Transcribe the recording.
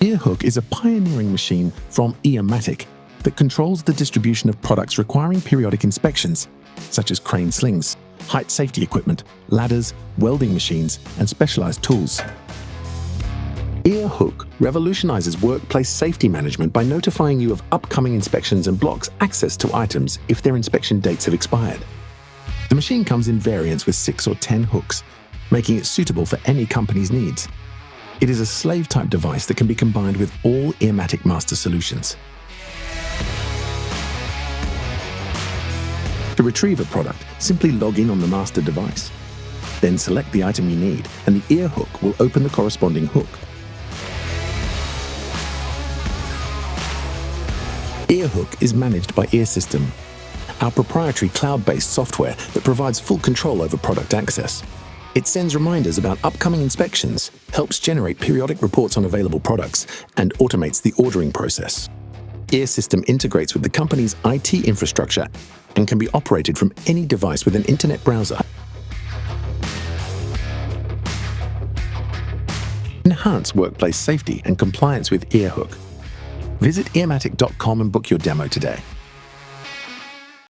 IRHOOK is a pioneering machine from IRHOOK that controls the distribution of products requiring periodic inspections, such as crane slings, height safety equipment, ladders, welding machines, and specialized tools. IRHOOK revolutionizes workplace safety management by notifying you of upcoming inspections and blocks access to items if their inspection dates have expired. The machine comes in variants with 6 or 10 hooks, making it suitable for any company's needs. It is a slave-type device that can be combined with all IRHOOK master solutions. To retrieve a product, simply log in on the master device. Then select the item you need, and the IRHOOK will open the corresponding hook. IRHOOK is managed by IRSystem, our proprietary cloud-based software that provides full control over product access. It sends reminders about upcoming inspections, helps generate periodic reports on available products, and automates the ordering process. IRSystem integrates with the company's IT infrastructure and can be operated from any device with an internet browser. Enhance workplace safety and compliance with IRHOOK. Visit IRHOOK.com and book your demo today.